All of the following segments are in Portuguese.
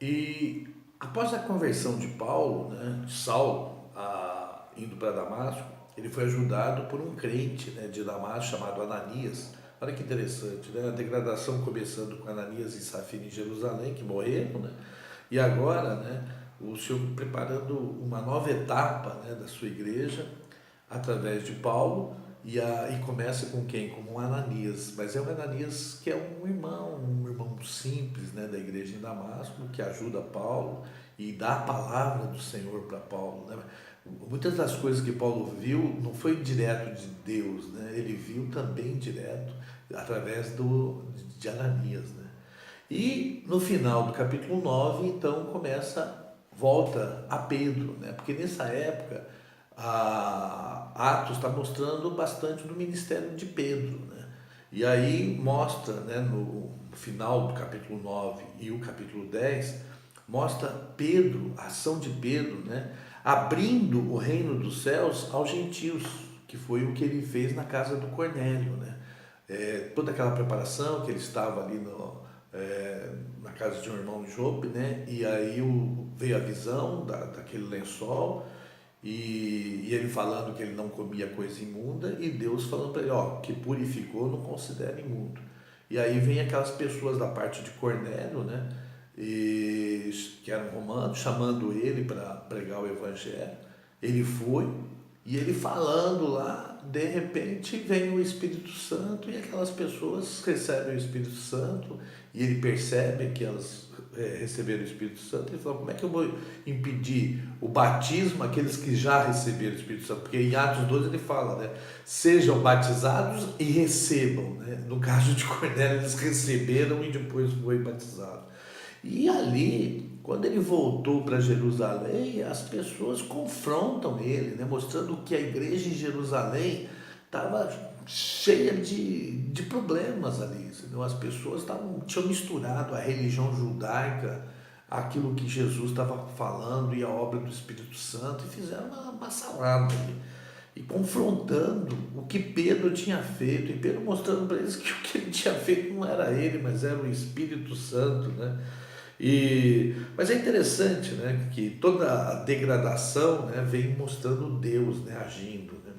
E após a conversão de Paulo, né, de Saulo, indo para Damasco, ele foi ajudado por um crente, né, de Damasco chamado Ananias. Olha que interessante, né? A degradação começando com Ananias e Safira em Jerusalém, que morreram, né? E agora, né, o Senhor preparando uma nova etapa, né, da sua igreja, através de Paulo, e começa com quem? Com um Ananias, mas é um Ananias que é um irmão simples, né, da igreja em Damasco, que ajuda Paulo e dá a palavra do Senhor para Paulo, né? Muitas das coisas que Paulo viu não foi direto de Deus, né? Ele viu também direto através de Ananias, né? E no final do capítulo 9 então volta a Pedro, né? Porque nessa época Atos está mostrando bastante do ministério de Pedro, né? E aí mostra, né, no final do capítulo 9 e o capítulo 10 mostra Pedro, a ação de Pedro, né, abrindo o reino dos céus aos gentios, que foi o que ele fez na casa do Cornélio, né? Toda aquela preparação que ele estava ali na casa de um irmão de Jope, né? E aí veio a visão daquele lençol e ele falando que ele não comia coisa imunda e Deus falando para ele, ó, que purificou não considera imundo. E aí vem aquelas pessoas da parte de Cornélio, né? Que eram romanos, chamando ele para pregar o evangelho. Ele foi e ele falando lá, de repente vem o Espírito Santo e aquelas pessoas recebem o Espírito Santo e ele percebe que elas receberam o Espírito Santo. Ele fala, como é que eu vou impedir o batismo aqueles que já receberam o Espírito Santo? Porque em Atos 12 ele fala, né, sejam batizados e recebam, né? No caso de Cornélio eles receberam e depois foi batizado. E ali, quando ele voltou para Jerusalém, as pessoas confrontam ele, né, mostrando que a igreja em Jerusalém estava cheia de problemas ali. Entendeu? As pessoas tinham misturado a religião judaica, aquilo que Jesus estava falando e a obra do Espírito Santo, e fizeram uma salada ali. E confrontando o que Pedro tinha feito, e Pedro mostrando para eles que o que ele tinha feito não era ele, mas era o Espírito Santo, né? Mas é interessante, né, que toda a degradação, né, vem mostrando Deus, né, agindo, né?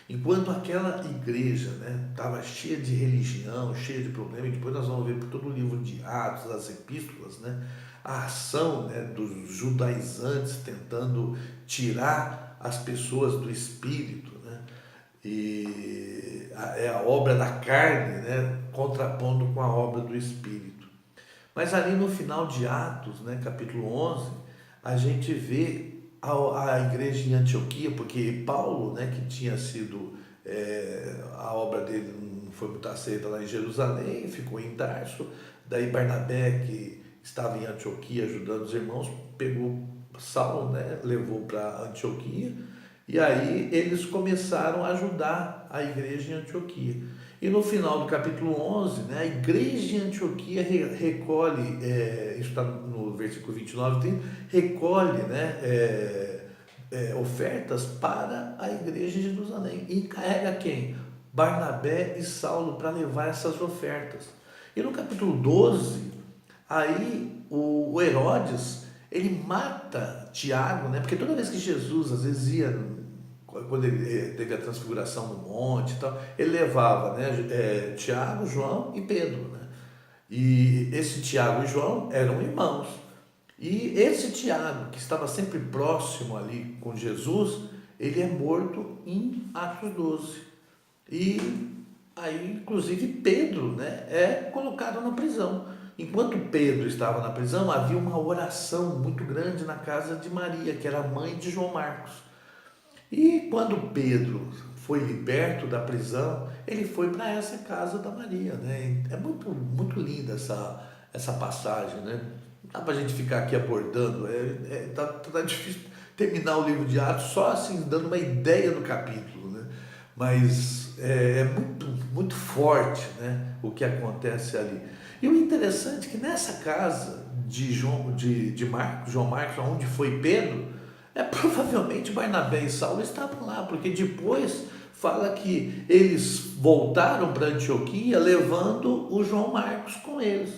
Enquanto aquela igreja, né, estava cheia de religião, cheia de problema, e depois nós vamos ver por todo o livro de Atos, as epístolas, né, a ação, né, dos judaizantes tentando tirar as pessoas do espírito, né, é a obra da carne, né, contrapondo com a obra do espírito. Mas ali no final de Atos, né, capítulo 11, a gente vê a igreja em Antioquia, porque Paulo, né, que tinha sido, a obra dele não foi muito aceita lá em Jerusalém, ficou em Tarso, daí Barnabé, que estava em Antioquia ajudando os irmãos, pegou Saulo, né, levou para Antioquia, e aí eles começaram a ajudar a igreja em Antioquia. E no final do capítulo 11, né, a igreja de Antioquia recolhe, isso está no versículo 29, 30, recolhe, né, ofertas para a igreja de Jerusalém. E encarrega quem? Barnabé e Saulo para levar essas ofertas. E no capítulo 12, aí o Herodes, ele mata Tiago, né? Porque toda vez que Jesus, às vezes ia, quando ele teve a transfiguração no monte e tal, ele levava, né, Tiago, João e Pedro, né? E esse Tiago e João eram irmãos. E esse Tiago, que estava sempre próximo ali com Jesus, ele é morto em Atos 12. E aí, inclusive, Pedro, né, é colocado na prisão. Enquanto Pedro estava na prisão, havia uma oração muito grande na casa de Maria, que era a mãe de João Marcos. E quando Pedro foi liberto da prisão, ele foi para essa casa da Maria, né? É muito, muito linda essa passagem, né? Não dá para a gente ficar aqui abordando, tá difícil terminar o livro de Atos só assim, dando uma ideia do capítulo, né? Mas é muito, muito forte, né, o que acontece ali. E o interessante é que nessa casa de Marcos, João Marcos, onde foi Pedro, provavelmente Barnabé e Saulo estavam lá, porque depois fala que eles voltaram para Antioquia levando o João Marcos com eles.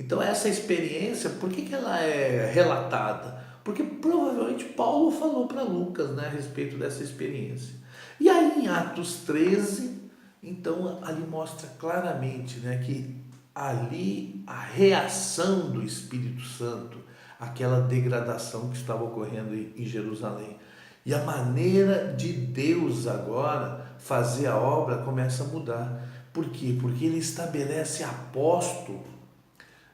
Então essa experiência, por que ela é relatada? Porque provavelmente Paulo falou para Lucas, né, a respeito dessa experiência. E aí em Atos 13, então ali mostra claramente, né, que ali a reação do Espírito Santo àquela degradação que estava ocorrendo em Jerusalém. E a maneira de Deus agora fazer a obra começa a mudar. Por quê? Porque ele estabelece apóstolos,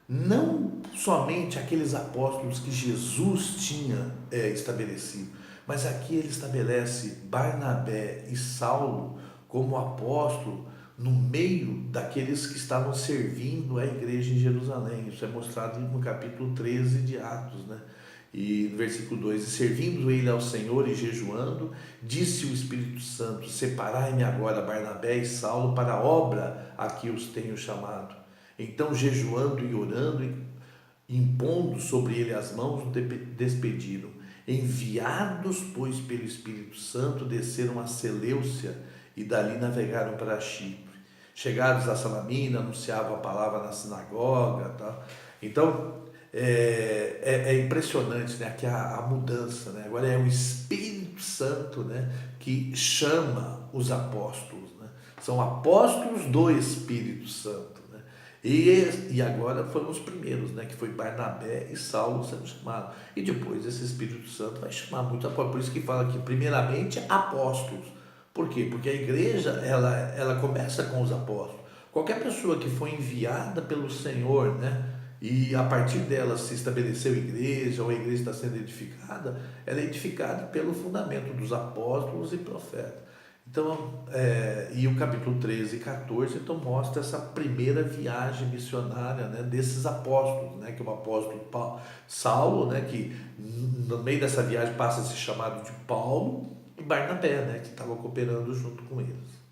não somente aqueles apóstolos que Jesus tinha estabelecido, mas aqui ele estabelece Barnabé e Saulo como apóstolo no meio daqueles que estavam servindo a igreja em Jerusalém. Isso é mostrado no capítulo 13 de Atos, né? E no versículo 2: e servindo ele ao Senhor e jejuando, disse o Espírito Santo: separai-me agora Barnabé e Saulo para a obra a que os tenho chamado. Então, jejuando e orando, impondo sobre ele as mãos, o despediram. Enviados, pois, pelo Espírito Santo, desceram a Seleucia e dali navegaram para Chipre. Chegados a Salamina, anunciavam a palavra na sinagoga. Tá? Então, é impressionante, né? Aqui a mudança. Né? Agora é o Espírito Santo, né, que chama os apóstolos. Né? São apóstolos do Espírito Santo. Né? E agora foram os primeiros, né, que foi Barnabé e Saulo sendo chamados. E depois esse Espírito Santo vai chamar muito apóstolos. Por isso que fala aqui, primeiramente, apóstolos. Por quê? Porque a igreja, ela começa com os apóstolos. Qualquer pessoa que foi enviada pelo Senhor, né, e a partir dela se estabeleceu a igreja, ou a igreja está sendo edificada, ela é edificada pelo fundamento dos apóstolos e profetas. Então, e o capítulo 13 e 14, então mostra essa primeira viagem missionária, né, desses apóstolos, né, que é o apóstolo Saulo, né, que no meio dessa viagem passa a ser chamado de Paulo, e Barnabé, né, que estava cooperando junto com eles.